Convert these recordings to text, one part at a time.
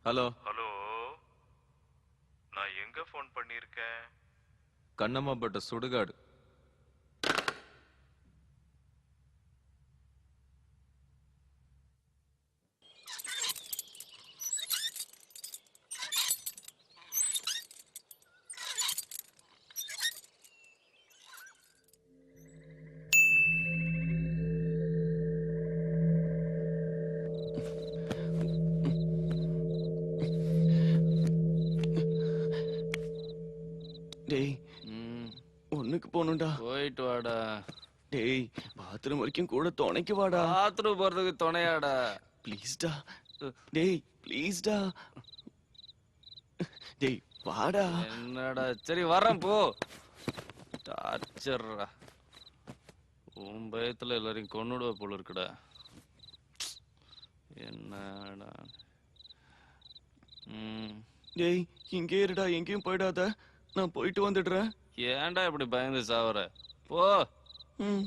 Hello hello, நான் எங்க phone பண்ணியிருக்கேன்? கண்ணம்மாப்பட்ட சுடுகாடு. டேய் ஒண்ணுக்கு போகணும்டா. போயிட்டு வாடா. டேய் பாத்ரூம் வரைக்கும் கூட துணைக்கு வாடா. பாத்ரூம் போறதுக்கு துணையாடா? ப்ளீஸ்டா. டேய் ப்ளீஸ்டா. டேய் வாடா. என்னடா? சரி வரேன் போ. டார்ச்சர்ரா. உன் பயத்துல எல்லாரையும் கொன்னுடுவ போல இருக்குடா. என்னடா? டேய் இங்கே இருடா, எங்கேயும் போயிடாத. நான் போயிட்டு வந்துடுறேன். ஏன்டா இப்படி பயந்து சாவற? போ. ம்.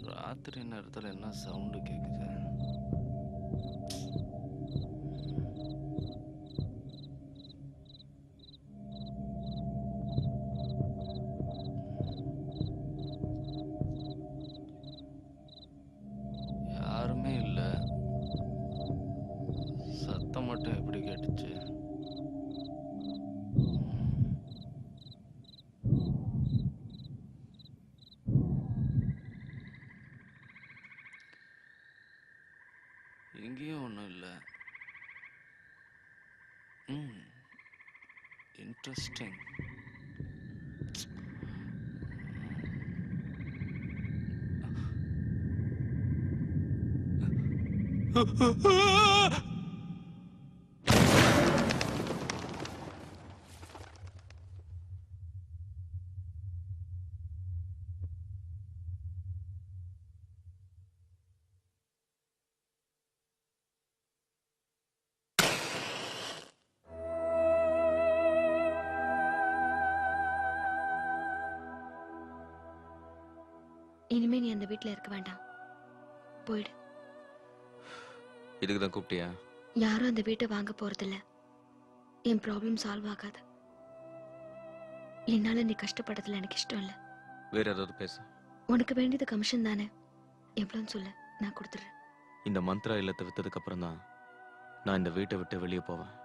ராத்திரி நேரத்துல என்ன சவுண்டு கேக்குது? யாருமே இல்ல. சத்தம் மட்டும் எப்படி கேட்டுச்சு? இங்கேயும் ஒன்றும் இல்லை. இன்ட்ரெஸ்டிங். இனிமே நீ அந்த வீட்ல இருக்க வேண்டாம், போயிடு. இதுக்கு தான் கூப்பிட்டியா? யாரும் அந்த வீட்டை வாங்க போறதில்ல. என் ப்ராப்ளம் சால்வ் ஆகாது. என்னால நீ கஷ்டப்படுறதுல எனக்கு இஷ்டம் இல்ல. வேற ஏதாவது பேசு. உனக்கு வேண்டியது கமிஷன் தானே, எவ்வளவுன்னு சொல்லு, நான் கொடுத்துறேன். இந்த மந்த்ரா இல்லத்தை வித்ததுக்கு அப்புறம் தான் நான் இந்த வீட்டை விட்டு வெளியே போவேன்.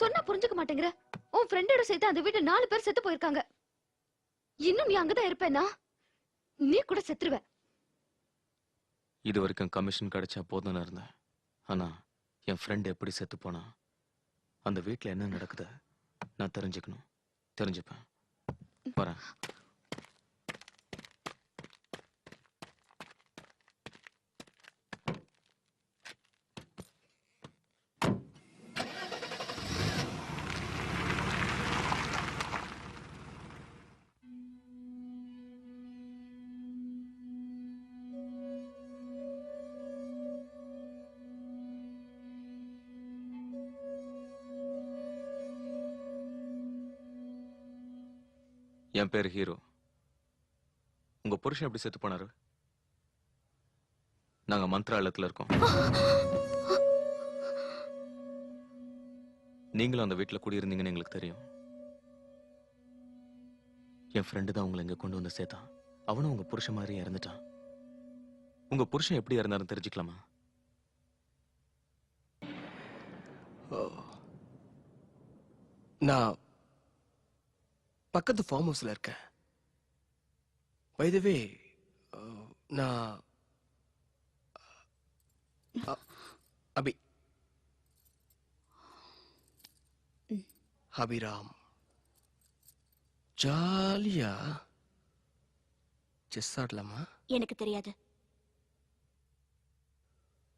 சொன்னா புரிஞ்சுக்க மாட்டேங்கிற. உன் ஃப்ரெண்டோட சேர்த்து அந்த வீட்டை 4 பேர் செத்து போயிருக்காங்க. இன்னும் நீ அங்கதான் இருப்பேனா? நீ கூட செத்துருவ. இது வரைக்கும் கமிஷன் கிடைச்சா போதும்னு இருந்தேன். ஆனா என் ஃப்ரெண்ட் எப்படி செத்து போனா, அந்த வீட்டுல என்ன நடக்குது நான் தெரிஞ்சுக்கணும். தெரிஞ்சுப்பேன். வரேன். என் பேர் ஹீரோ. உங்க புருஷன் எப்படி செத்து போனாரு? நாங்க மந்த்ராலயத்துல இருக்கோம். நீங்களும் அந்த வீட்டுல குடியிருந்தீங்கன்னு எங்களுக்கு தெரியும். என் ஃப்ரெண்டு தான் உங்களை இங்க கொண்டு வந்து சேர்த்தான். அவனும் உங்க புருஷன் மாதிரி இறந்துட்டான். உங்க புருஷன் எப்படி இறந்தாருன்னு தெரிஞ்சுக்கலாமா? நான் பக்கத்து ஃபார்ம் ஹவுஸ்ல இருக்கேன். பை தி வே, நான் அபி அபிராம். ஜாலியா செஸ் ஆடலாமா? எனக்கு தெரியாது.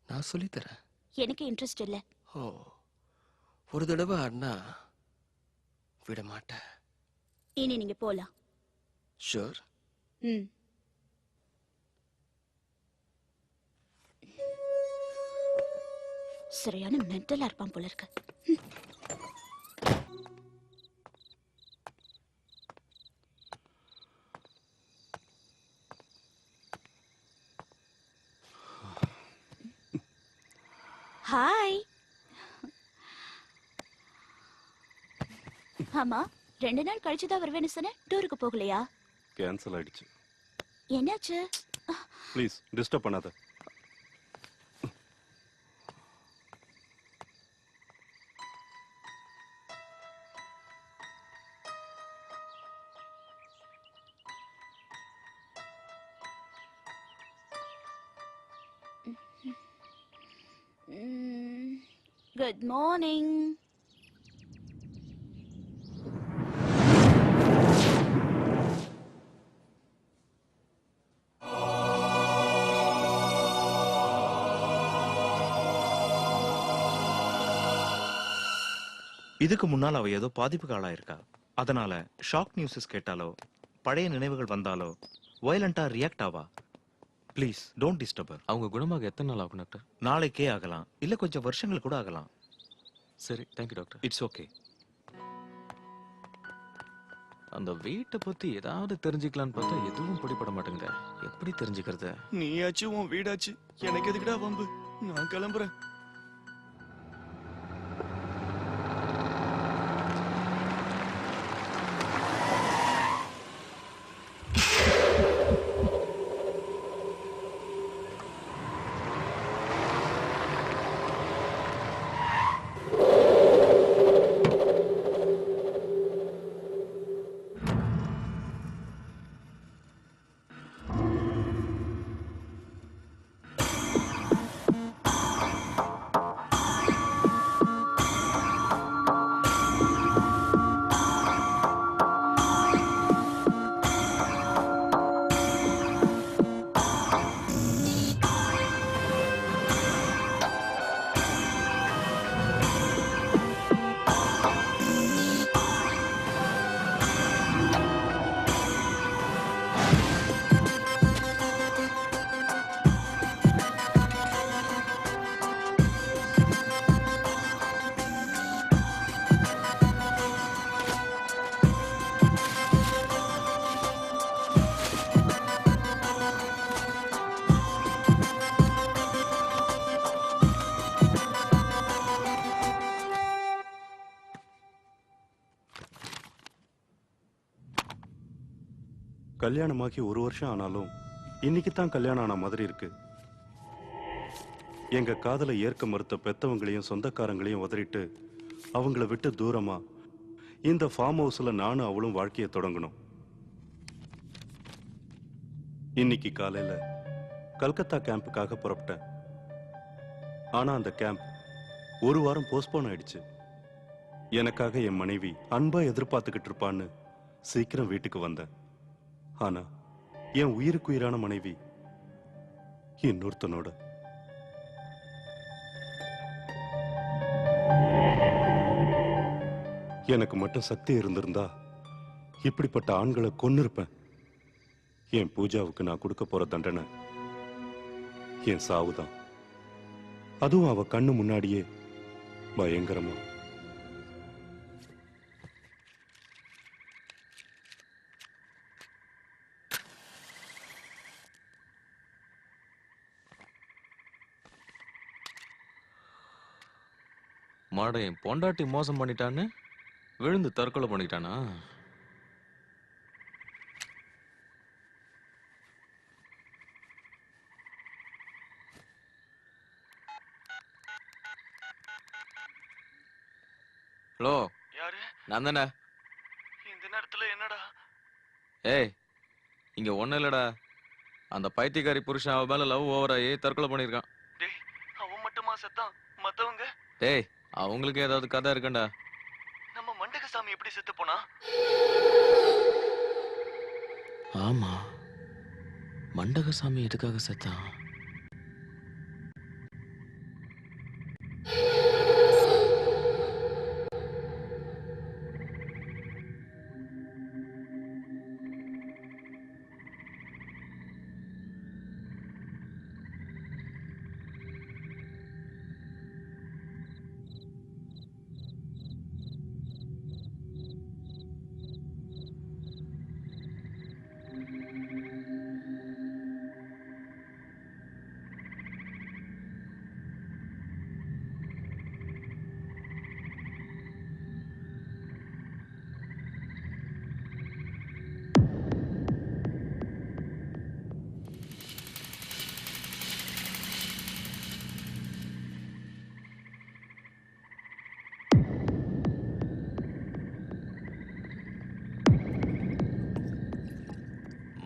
நான் சொல்லித்தரேன். எனக்கு இன்ட்ரெஸ்ட் இல்ல. ஓ, ஒரு தடவை ஆடினா விட மாட்டேன். இனி நீங்க போலாம். ஷூர். ம். சரியான மென்டலா இருப்பான் போல இருக்கு. ஹாய். ஆமா, 2 நாள் கழிச்சு தான் வருவேன்னு சொன்னேன். டூருக்கு போகலையா? கேன்சல் ஆயிடுச்சு. என்னாச்சு? ப்ளீஸ் டிஸ்டர்ப் பண்ணாத. Good morning. இதுக்கு முன்னால் அவ ஏதோ பாதிப்புக்கு ஆளாயிருக்கா. அதனால ஷாக் நியூஸஸ் கேட்டாலோ பழைய நினைவுகள் வந்தாலோ வயலண்டா react Aava. Please don't disturb. அவங்க குணமாக எத்தனை நாள் ஆகும் டாக்டர்? நாளைக்கே ஆகலாம், இல்ல கொஞ்சம் வருஷங்கள் கூட ஆகலாம். சரி, தேங்க்யூ டாக்டர். It's okay. அந்த வீட்டை பத்தி ஏதாவது தெரிஞ்சுக்கலான்னு பார்த்தா எதுவும் பிடிபட மாட்டேங்குது. எப்படி தெரிஞ்சுக்கிறது? நீயாச்சு உன் வீடாச்சு, எனக்கு எதுக்குடா வம்பு? நான் கிளம்புறேன். கல்யாணமாக்கி 1 வருஷம் ஆனாலும் இன்னைக்கு தான் கல்யாணம் ஆன மாதிரி இருக்கு. எங்க காதலை ஏற்க மறுத்த பெத்தவங்களையும் சொந்தக்காரங்களையும் உதறிட்டு அவங்கள விட்டு தூரமா இந்த ஃபார்ம் ஹவுஸ்ல நானும் அவளும் வாழ்க்கையை தொடங்கணும். இன்னைக்கு காலையில கல்கத்தா கேம்புக்காக புறப்பட்டேன். ஆனா அந்த கேம்ப் 1 வாரம் போஸ்ட்போன் ஆயிடுச்சு. எனக்காக என் மனைவி அன்பா எதிர்பார்த்துக்கிட்டு இருப்பான்னு சீக்கிரம் வீட்டுக்கு வந்தேன். ஆனா என் உயிருக்குயிரான மனைவி இன்னொருத்தனோட. எனக்கு மட்டும் சக்தி இருந்திருந்தா இப்படிப்பட்ட ஆண்களை கொன்னிருப்பேன். என் பூஜாவுக்கு நான் கொடுக்க போற தண்டனை என் சாவுதான். அதுவும் அவ கண்ணு முன்னாடியே பயங்கரமா. மாட என் பொண்டாட்டி மோசம் பண்ணிட்டான்னு விழுந்து தற்கொலை பண்ணிட்டானா? ஹலோ, யாரு? நான் தானே. இந்த நேரத்துல என்னடா? ஏய், இங்க ஒண்ணும் இல்லடா. அந்த பைத்தியக்காரி புருஷன் அவ மேல லவ் ஓவர் ஆகி தற்கொலை பண்ணிருக்கான். டேய், அவன் மட்டுமா செத்தான்? மத்தவங்க? டேய், அவங்களுக்கு ஏதாவது கதை இருக்கண்டா. நம்ம மண்டகசாமி எப்படி செத்து போனா? ஆமா, மண்டகசாமி எதுக்காக செத்தான்?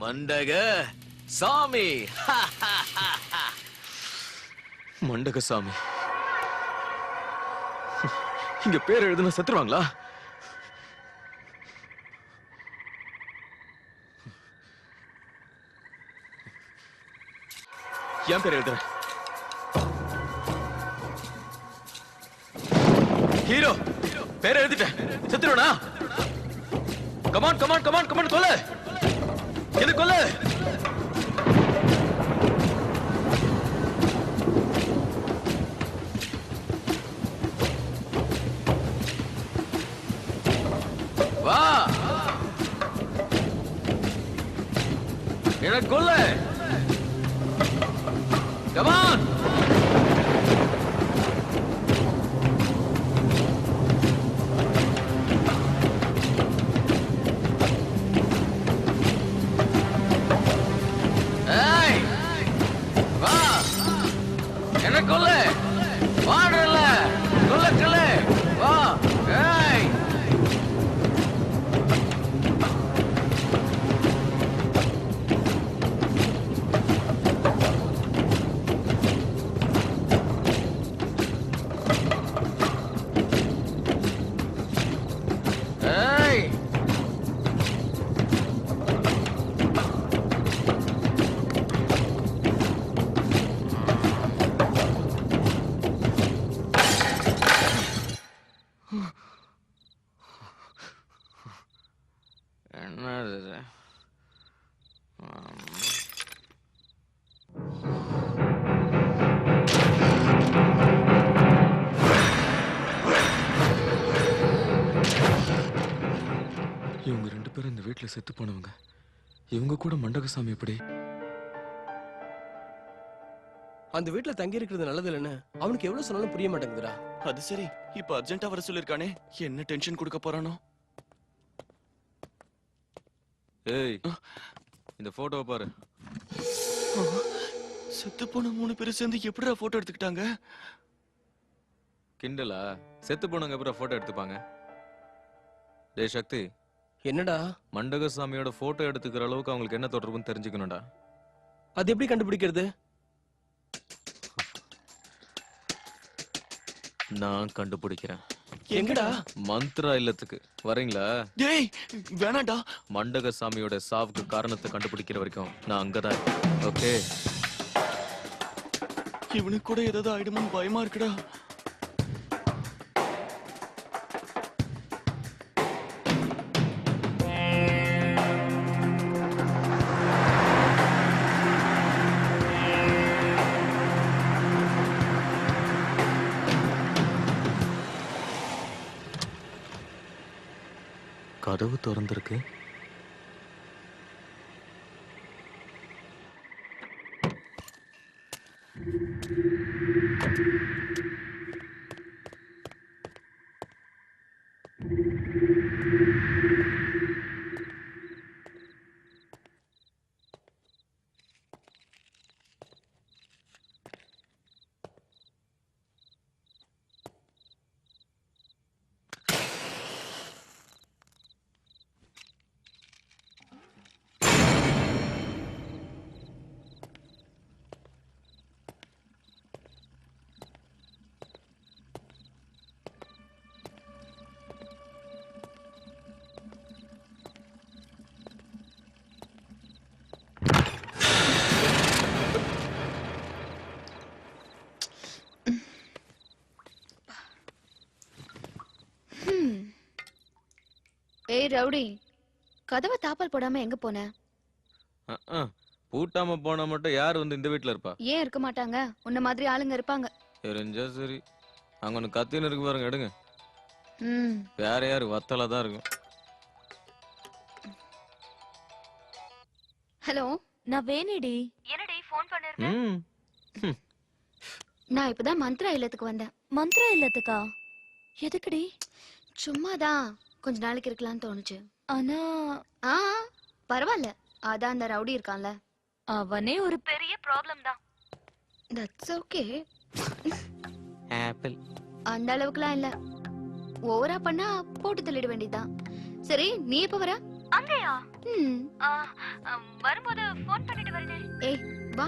மண்டக சாமி. மண்டக சாமி. இங்க பேர் எழுதுனா செத்துருவாங்களா? என் பேர் எழுதுறேன். ஹீரோ பேர் எழுதிட்டேன். செத்துருவனா? கமான் கமான் கமான் கமான், கொல்ல என்ன கொல்ல. வா என்ன கொல்ல. கமான். கொல்ல வாடல கொல்ல கொல்ல வா. ஏய் ஏய் என்னது இது? இவங்க 2 பேரும் இந்த வீட்டுல செத்து போனவங்க. இவங்க கூட மண்டகசாமி எப்படி? அந்த வீட்டுல தங்கி இருக்கிறது நல்லது இல்லைன்னு அவனுக்கு எவ்வளவு சொன்னாலும் புரிய மாட்டேங்குதுடா. அது சரி, இப்ப அர்ஜென்ட்டா வர சொல்லிருக்கானே, என்ன டென்ஷன் கொடுக்க போறானோ. ஏய் இந்த போட்டோவை பாரு. செத்து போன 3 பேரும் சேர்ந்து எப்படிடா போட்டோ எடுத்துக்கிட்டாங்க? கிண்டலா? செத்து போனவங்க அப்புறம் போட்டோ எடுத்துப்பாங்க. டேய் சக்தி, என்னடா மண்டகசாமியோட போட்டோ எடுத்துக்கிற அளவுக்கு அவங்களுக்கு என்ன தொடர்புன்னு தெரிஞ்சுக்கணும்டா. அது எப்படி கண்டுபிடிக்கிறது? நான் கண்டுபிடிக்கிறேன். எங்கடா? மந்த்ரா இல்லத்துக்கு வரீங்களா? டேய் வேணாடா. மண்டகசாமியோட சாவுக்கு காரணத்தை கண்டுபிடிக்கிற வரைக்கும் நான் அங்கதான் இருக்கேன். ஓகே? இவனுக்கு கூட ஏதாவது ஆயிடுமோன்னு பயமா இருக்குடா. கதவு திறந்திருக்கு. ஏய் ரவுடி, கதவை தாப்பால் போடாம எங்க போன? பூட்டாம போனா மட்டும் யார் வந்து இந்த வீட்டுல இருப்பா? ஏன் இருக்க மாட்டாங்க? உன்ன மாதிரி ஆளுங்க இருப்பாங்க. தெரிஞ்சா சரி. அங்க ஒண்ணு கத்தின்னு இருக்கு பாருங்க, எடுங்க. ம் வேற யாரு? வத்தலா தான் இருக்கும். ஹலோ, நான் வேணிடி. என்னடி ஃபோன் பண்ணிருக்க? ம். நான் இப்பதான் மந்த்ரா இல்லத்துக்கு வந்தேன். மந்த்ரா இல்லத்துக்கா? எதுக்குடி? சும்மாதான் கொஞ்ச நாளைக்கு இருக்கலாம்னு தோணுச்சு. ஆனா ஆ பரவாயில்ல, அதான் அந்த ரவுடி இருக்கான்ல, அவனே ஒரு பெரிய ப்ராப்ளம் தான். That's okay. ஆப்பிள். அந்த அளவுக்குலாம் இல்ல, ஓவரா பண்ணா போட்டு தள்ளிட வேண்டியதுதான். சரி, நீ எப்ப வர? ம். வரும்போது போன் பண்ணிட்டு வரேன். ஏய் வா